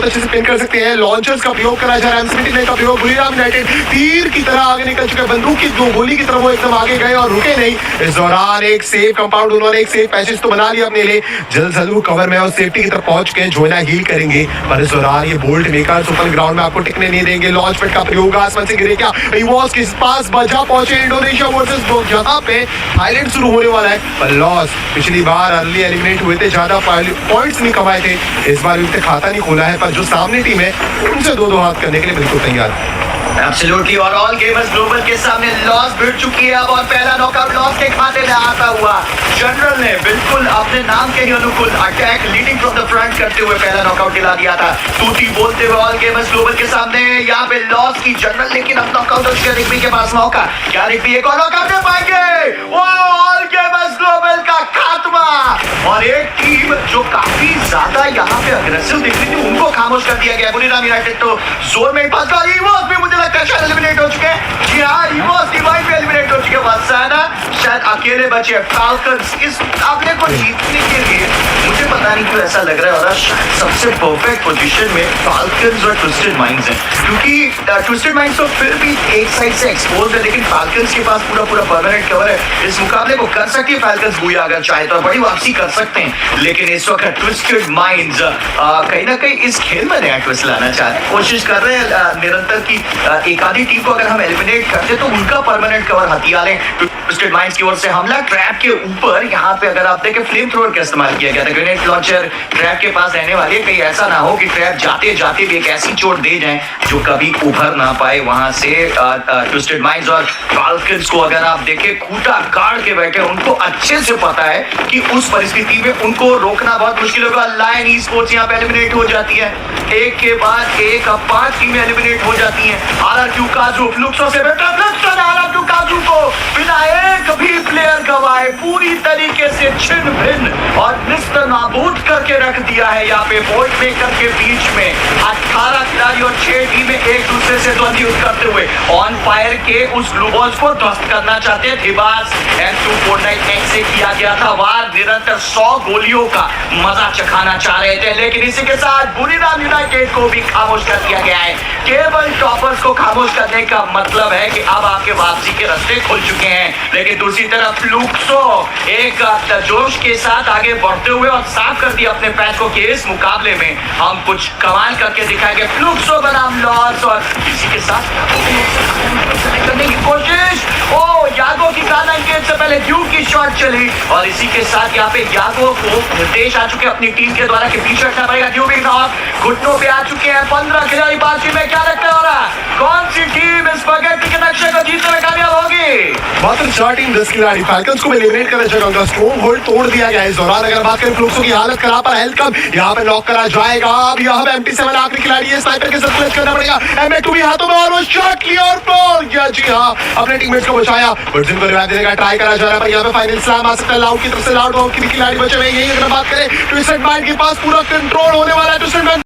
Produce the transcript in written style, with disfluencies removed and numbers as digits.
बहुत अच्छे से पिन कर सकते हैं। लॉन्चर्स का प्रयोग करा जा रहा है, M79 का प्रयोग। बुरीराम यूनाइटेड तीर की तरह आगे निकल चुके हैं, बंदूक की दो गोली की तरह वो एकदम आगे गए और रुके नहीं। इस दौरान एक सेफ कंपाउंड, उन्होंने एक सेफ पैसेज तो बना लिया अपने लिए। जल्द जल्द कवर में और सेफ्टी की तरफ पहुंच के जोना हील करेंगे, पर इस दौरान ये बोल्ट मेकर्स ओपन ग्राउंड में आपको टिकने नहीं देंगे। लॉन्च पैड का प्रयोग आसमान से गिरे क्या इवॉस के पास बजा पहुंचे इंडोनेशिया वर्सेस जगह पे हाईलाइट शुरू होने वाला है। पर लॉस पिछली बार अर्ली एलिमिनेट हुए थे, ज्यादा पॉइंट्स नहीं कमाए थे। इस बार भी खाता नहीं खोला है, पर जो सामने टीम है उनसे दो हाथ करने के लिए बिल्कुल तैयार। एब्सोल्युटली, और ऑल गेमर्स ग्लोबल के सामने लॉस भिड़ चुकी है अब, और पहला नॉकआउट लॉस के खाते में आता हुआ। जनरल ने बिल्कुल अपने नाम के ही अनुकूल attack leading from the front करते हुए पहला नॉकआउट दिला दिया था। तूती बोलते हुए ऑल गेमर्स ग्लोबल के सामने यहाँ पे लॉस की जनरल, लेकिन अब नॉकआउट हो चुके रिग्बी के पास मौका। क्या रिग्बी एक और नॉकआउट दे पाएंगे? वो ऑल गेमर्स ग्लोबल का खात्मा, और एक टीम जो काफी ज्यादा यहाँ पे अग्रेसिव दिख रही थी उनको खामोश कर दिया गया। बुरीराम यूनाइटेड तो जोन में पास कर, इवोस भी मुझे लगता है शायद एलिमिनेट हो चुके हैं। जी हाँ, इवोस डिवाइन भी एलिमिनेट हो चुके हैं। वसाना शायद अकेले बचे। फाल्कन्स इस मुकाबले को जीतने के लिए मुझे पता नहीं क्यों ऐसा लग रहा है, और शायद सबसे परफेक्ट पोजीशन में फाल्कन्स और ट्विस्टेड माइंड्स हैं, क्योंकि ट्विस्टेड माइंड्स तो फिर भी एक साइड से एक्सपोज है, लेकिन फाल्कन्स के पास पूरा परमानेंट कवर है। इस मुकाबले को कर सकती है फाल्कन्स बुया अगर चाहे तो, बड़ी वापसी कर सकते हैं। लेकिन इस वक्त ट्विस्टेड माइंड्स कहीं ना कहीं इस खेल में नया ट्विस्ट लाना चाहते हैं, कोशिश कर रहे हैं निरंतर की एक आधी टीम को अगर हम एलिमिनेट करते तो उनका परमानेंट कवर हथियार है। ट्विस्टेड माइंड्स की ओर से हमला ट्रैप के ऊपर, यहाँ पे अगर आप देखें फ्लेम थ्रोअर का इस्तेमाल किया गया था। ग्रेनेड लॉन्चर ट्रैप के पास रहने वाली है, कहीं ऐसा ना हो कि ट्रैप जाते जाते भी एक ऐसी चोट दे जाए जो कभी उभर ना पाए वहां से। ट्विस्टेड माइंड्स और फाल्कन्स को अगर आप देखें खूंटा गाड़ के बैठे, उनको अच्छे से पता है कि उस परिस्थिति में उनको रोकना बहुत मुश्किल होगा। लायन ई स्पोर्ट्स यहाँ पे एलिमिनेट हो जाती है, एक के बाद एक अब 5 टीमें एलिमिनेट हो जाती हैं। आरआरक्यू काजू फ्लुक्सो से बेटर फ्लुक्सो ने आरआरक्यू काजू को बिना एक भी प्लेयर गवाए पूरी तरीके से छिन्न भिन्न और निस्तनाबूद करके रख दिया है। यहाँ पे बोल्ट मेकर के बीच में 18 खिलाड़ी और 6 टीमें एक दूसरे से द्वंद्व युद्ध करते हुए ऑन फायर के उस ब्लू बॉल्स को ध्वस्त करना चाहते हैं। दिबास M249X से किया गया था वार, निरंतर 100 गोलियों का मजा चखाना चाह रहे थे, लेकिन इसी के साथ बुरीराम यूनाइटेड को भी खामोश कर दिया गया है। केवल टॉपर्स को खामोश करने का मतलब है कि अब आपके वापसी के रास्ते खुल चुके हैं। लेकिन दूसरी तरफ फ्लुक्सो एक जोश के साथ आगे बढ़ते हुए और साफ कर दिया अपने पैच को कि इस मुकाबले में हम कुछ कमाल करके दिखाएंगे। फ्लुक्सो बनाम लॉस, और इसी के साथ करने की कोशिश। ओ यागो की गाना गेट से पहले ड्यू की शॉट चली, और इसी के साथ यहाँ पे यागो को निर्देश आ चुके अपनी टीम के द्वारा कि पीछे हटना पड़ेगा। ड्यू भी घुटनों पे आ चुके हैं। 15 खिलाड़ी बाकी में, क्या लगता है हो रहा? कौन सी टीम इस स्पगेटी के नक्शे को जीतने में कामयाब होगी? मात्र 4 टीम 10 खिलाड़ी। फाल्कन्स को एलिमिनेट करना चाहिए, उनका स्ट्रॉन्ग होल्ड तोड़ दिया गया है। इस दौरान अगर बात करें फ्लुक्सो की हालत खराब, पर हेल्थ कम, यहाँ पे लॉक करा जाएगा। अब यहाँ पे MT7 आखिरी खिलाड़ी है, स्नाइपर के साथ क्लच करना पड़ेगा। M2 भी हाथों में और वो शॉट लिया और बोल गया। जी हाँ, अपने टीममेट्स को बचाया, बट जिनको रिवाइव देने का ट्राई करा जा रहा है, पर यहाँ पे फाइनल स्लैम आ सकता है लाउड की तरफ से। लाउड की खिलाड़ी बचे हुए, यही अगर बात करें ट्विस्टेड माइंड के पास पूरा कंट्रोल होने वाला है। Twisted mind